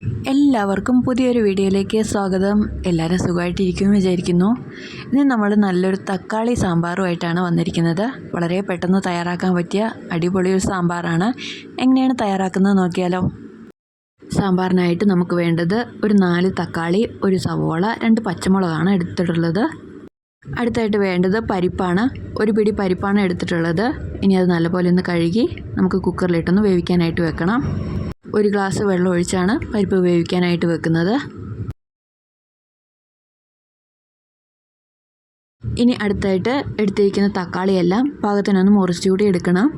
എല്ലാവർക്കും പുതിയൊരു വീഡിയോയിലേക്ക് സ്വാഗതം. എല്ലാവരും സുഖമായിട്ടിരിക്കുമെന്ന് വിചാരിക്കുന്നു. ഇന്ന് നമ്മൾ നല്ലൊരു തക്കാളി സാമ്പാറുമായിട്ടാണ് വന്നിരിക്കുന്നത്. വളരെ പെട്ടെന്ന് തയ്യാറാക്കാൻ പറ്റിയ അടിപൊളി ഒരു സാമ്പാറാണ്. എങ്ങനെയാണ് തയ്യാറാക്കുന്നത് നോക്കിയാലോ. സാമ്പാറിനായിട്ട് നമുക്ക് വേണ്ടത് ഒരു 4 തക്കാളി, ഒരു സവോള, 2 പച്ചമുളകാണ് എടുത്തിട്ടുള്ളത്. അടുത്തായിട്ട് വേണ്ടത് പരിപ്പാണ്. ഒരു പിടി പരിപ്പാണ് എടുത്തിട്ടുള്ളത്. ഇനി അത് നല്ലപോലെ ഒന്ന് കഴുകി നമുക്ക് കുക്കറിലിട്ടൊന്ന് വേവിക്കാനായിട്ട് വെക്കണം. 1 ഗ്ലാസ് വെള്ളം ഒഴിച്ചാണ് പരിപ്പ് വേവിക്കാനായിട്ട് വെക്കുന്നത്. ഇനി അടുത്തായിട്ട് എടുത്തിരിക്കുന്ന തക്കാളിയെല്ലാം പാകത്തിനൊന്ന് മുറിച്ചുകൂടി എടുക്കണം.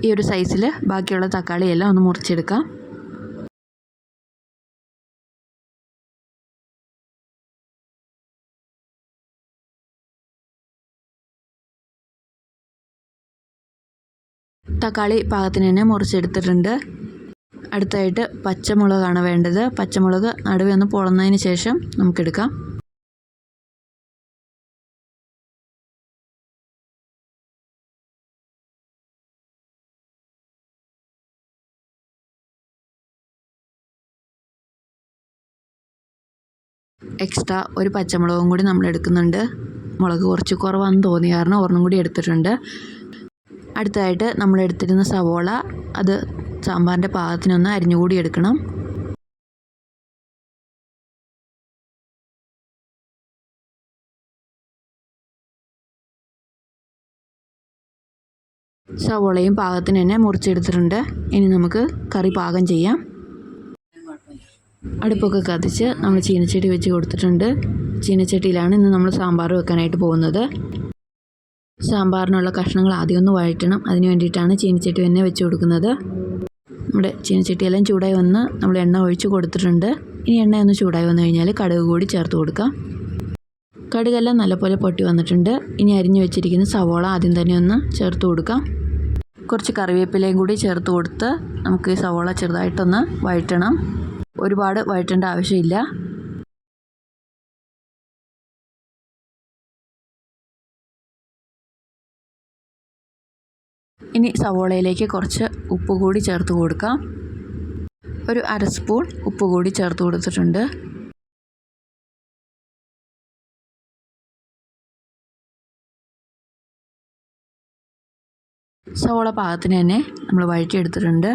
ഈ ഒരു സൈസിൽ ബാക്കിയുള്ള തക്കാളിയെല്ലാം ഒന്ന് മുറിച്ചെടുക്കാം. തക്കാളി പാകത്തിന് തന്നെ മുറിച്ചെടുത്തിട്ടുണ്ട്. അടുത്തായിട്ട് പച്ചമുളകാണ് വേണ്ടത്. പച്ചമുളക് നടുവേ ഒന്ന് പൊളന്നതിന് ശേഷം നമുക്കെടുക്കാം. എക്സ്ട്രാ ഒരു പച്ചമുളകും കൂടി നമ്മൾ എടുക്കുന്നുണ്ട്. മുളക് കുറച്ച് കുറവാണെന്ന് തോന്നിയ കാരണം ഒരെണ്ണം കൂടി എടുത്തിട്ടുണ്ട്. അടുത്തതായിട്ട് നമ്മൾ എടുത്തിരുന്ന സവോള, അത് സാമ്പാറിൻ്റെ പാകത്തിനൊന്ന് അരിഞ്ഞുകൂടി എടുക്കണം. സവോളയും പാകത്തിന് തന്നെ മുറിച്ചെടുത്തിട്ടുണ്ട്. ഇനി നമുക്ക് കറി പാകം ചെയ്യാം. അടുപ്പൊക്കെ കത്തിച്ച് നമ്മൾ ചീനച്ചട്ടി വെച്ച് കൊടുത്തിട്ടുണ്ട്. ചീനച്ചട്ടിയിലാണ് ഇന്ന് നമ്മൾ സാമ്പാർ വെക്കാനായിട്ട് പോകുന്നത്. സാമ്പാറിനുള്ള കഷ്ണങ്ങൾ ആദ്യം ഒന്ന് വഴറ്റണം. അതിന് വേണ്ടിയിട്ടാണ് ചീനച്ചട്ടി തന്നെ വെച്ച് കൊടുക്കുന്നത്. നമ്മുടെ ചീനച്ചട്ടിയെല്ലാം ചൂടായി വന്ന് നമ്മൾ എണ്ണ ഒഴിച്ച് കൊടുത്തിട്ടുണ്ട്. ഇനി എണ്ണ ഒന്ന് ചൂടായി വന്നു കഴിഞ്ഞാൽ കടുക് കൂടി ചേർത്ത് കൊടുക്കാം. കടുകെല്ലാം നല്ലപോലെ പൊട്ടി വന്നിട്ടുണ്ട്. ഇനി അരിഞ്ഞു വെച്ചിരിക്കുന്ന സവോള ആദ്യം തന്നെ ഒന്ന് ചേർത്ത് കൊടുക്കാം. കുറച്ച് കറിവേപ്പിലയും കൂടി ചേർത്ത് കൊടുത്ത് നമുക്ക് ഈ സവോള ചെറുതായിട്ടൊന്ന് വഴറ്റണം. ഒരുപാട് വഴറ്റേണ്ട ആവശ്യമില്ല. ഇനി സവോളയിലേക്ക് കുറച്ച് ഉപ്പ് കൂടി ചേർത്ത് കൊടുക്കാം. ഒരു 1/2 സ്പൂൺ ഉപ്പ് കൂടി ചേർത്ത് കൊടുത്തിട്ടുണ്ട്. സവോള പാകത്തിന് തന്നെ നമ്മൾ വഴറ്റിയെടുത്തിട്ടുണ്ട്.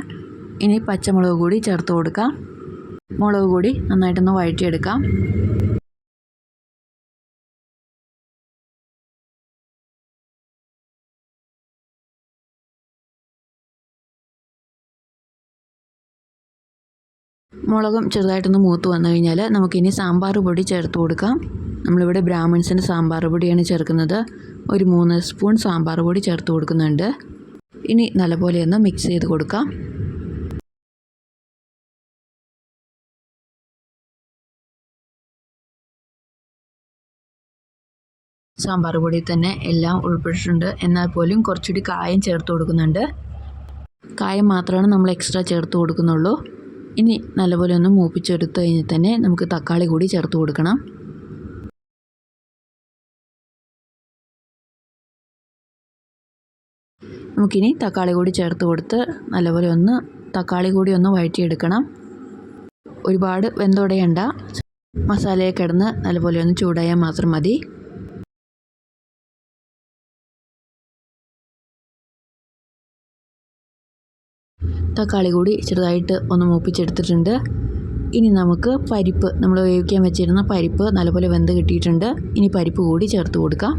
ഇനി പച്ചമുളക് കൂടി ചേർത്ത് കൊടുക്കാം. മുളക് കൂടി നന്നായിട്ടൊന്ന് വഴറ്റിയെടുക്കാം. മുളകും ചെറുതായിട്ടൊന്ന് മൂത്ത് വന്നു കഴിഞ്ഞാൽ നമുക്കിനി സാമ്പാർ പൊടി ചേർത്ത് കൊടുക്കാം. നമ്മളിവിടെ ബ്രാഹ്മിൺസിൻ്റെ സാമ്പാർ പൊടിയാണ് ചേർക്കുന്നത്. ഒരു 3 സ്പൂൺ സാമ്പാർ പൊടി ചേർത്ത് കൊടുക്കുന്നുണ്ട്. ഇനി നല്ലപോലെ ഒന്ന് മിക്സ് ചെയ്ത് കൊടുക്കാം. സാമ്പാർ പൊടി തന്നെ എല്ലാം ഉൾപ്പെട്ടിട്ടുണ്ട്. എന്നാൽ പോലും കുറച്ചുകൂടി കായം ചേർത്ത് കൊടുക്കുന്നുണ്ട്. കായം മാത്രമാണ് നമ്മൾ എക്സ്ട്രാ ചേർത്ത് കൊടുക്കുന്നുള്ളൂ. ഇനി നല്ലപോലെ ഒന്ന് മൂപ്പിച്ചെടുത്ത് കഴിഞ്ഞാൽ തന്നെ നമുക്ക് തക്കാളി കൂടി ചേർത്ത് കൊടുക്കണം. നമുക്കിനി തക്കാളി കൂടി ചേർത്ത് കൊടുത്ത് നല്ലപോലെ ഒന്ന് തക്കാളി കൂടി ഒന്ന് വഴറ്റിയെടുക്കണം. ഒരുപാട് വെന്തുടയണ്ട. മസാലയെ കിടന്ന് നല്ലപോലെ ഒന്ന് ചൂടായാൽ മാത്രം മതി. തക്കാളി കൂടി ചെറുതായിട്ട് ഒന്ന് മൂപ്പിച്ചെടുത്തിട്ടുണ്ട്. ഇനി നമുക്ക് പരിപ്പ്, നമ്മൾ വേവിക്കാൻ വെച്ചിരുന്ന പരിപ്പ് നല്ലപോലെ വെന്ത് കിട്ടിയിട്ടുണ്ട്. ഇനി പരിപ്പ് കൂടി ചേർത്ത് കൊടുക്കാം.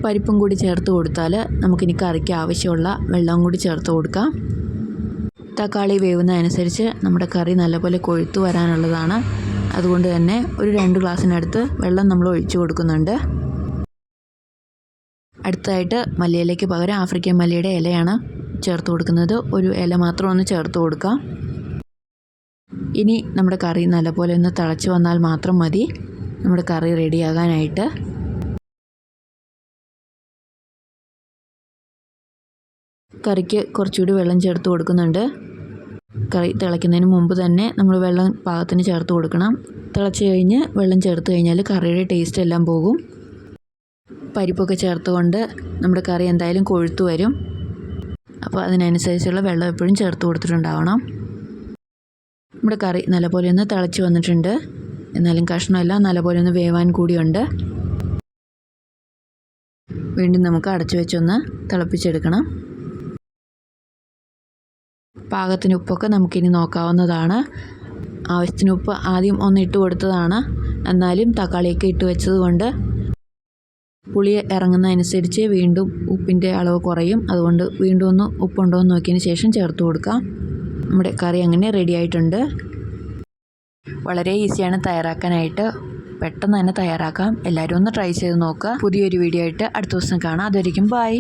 പരിപ്പും കൂടി ചേർത്ത് കൊടുത്താൽ നമുക്കിനി കറിക്ക് ആവശ്യമുള്ള വെള്ളം കൂടി ചേർത്ത് കൊടുക്കാം. തക്കാളി വേവുന്നതനുസരിച്ച് നമ്മുടെ കറി നല്ലപോലെ കൊഴുത്ത് വരാനുള്ളതാണ്. അതുകൊണ്ട് തന്നെ ഒരു 2 ഗ്ലാസ്സിനടുത്ത് വെള്ളം നമ്മൾ ഒഴിച്ചു കൊടുക്കുന്നുണ്ട്. അടുത്തായിട്ട് മല്ലിയിലയ്ക്ക് പകരം ആഫ്രിക്കൻ മല്ലിയുടെ ഇലയാണ് ചേർത്ത് കൊടുക്കുന്നത്. ഒരു ഇല മാത്രം ഒന്ന് ചേർത്ത് കൊടുക്കാം. ഇനി നമ്മുടെ കറി നല്ലപോലെ ഒന്ന് തിളച്ച് വന്നാൽ മാത്രം മതി നമ്മുടെ കറി റെഡിയാകാനായിട്ട്. കറിക്ക് കുറച്ചുകൂടി വെള്ളം ചേർത്ത് കൊടുക്കുന്നുണ്ട്. കറി തിളയ്ക്കുന്നതിന് മുമ്പ് തന്നെ നമ്മൾ വെള്ളം പാകത്തിന് ചേർത്ത് കൊടുക്കണം. തിളച്ച് കഴിഞ്ഞ് വെള്ളം ചേർത്ത് കഴിഞ്ഞാൽ കറിയുടെ ടേസ്റ്റ് എല്ലാം പോകും. പരിപ്പൊക്കെ ചേർത്തുകൊണ്ട് നമ്മുടെ കറി എന്തായാലും കൊഴുത്തു വരും. അപ്പോൾ അതിനനുസരിച്ചുള്ള വെള്ളം എപ്പോഴും ചേർത്ത് കൊടുത്തിട്ടുണ്ടാവണം. നമ്മുടെ കറി നല്ലപോലെ ഒന്ന് തിളച്ച് വന്നിട്ടുണ്ട്. എന്നാലും കഷ്ണമെല്ലാം നല്ലപോലെ ഒന്ന് വേവാൻ കൂടിയുണ്ട്. വീണ്ടും നമുക്ക് അടച്ചു വെച്ചൊന്ന് തിളപ്പിച്ചെടുക്കണം. പാകത്തിന് ഉപ്പൊക്കെ നമുക്കിനി നോക്കാവുന്നതാണ്. ആവശ്യത്തിന് ഉപ്പ് ആദ്യം ഒന്ന് ഇട്ട് കൊടുത്തതാണ്. എന്നാലും തക്കാളിയൊക്കെ ഇട്ട് വെച്ചതുകൊണ്ട് പുളി ഇറങ്ങുന്നതനുസരിച്ച് വീണ്ടും ഉപ്പിൻ്റെ അളവ് കുറയും. അതുകൊണ്ട് വീണ്ടും ഒന്ന് ഉപ്പുണ്ടോ എന്ന് നോക്കിയതിന് ശേഷം ചേർത്ത് കൊടുക്കാം. നമ്മുടെ കറി അങ്ങനെ റെഡി ആയിട്ടുണ്ട്. വളരെ ഈസിയാണ് തയ്യാറാക്കാനായിട്ട്. പെട്ടെന്ന് തന്നെ തയ്യാറാക്കാം. എല്ലാവരും ഒന്ന് ട്രൈ ചെയ്ത് നോക്കുക. പുതിയൊരു വീഡിയോ ആയിട്ട് അടുത്ത ദിവസം കാണാം. അതുവരെയും ബൈ.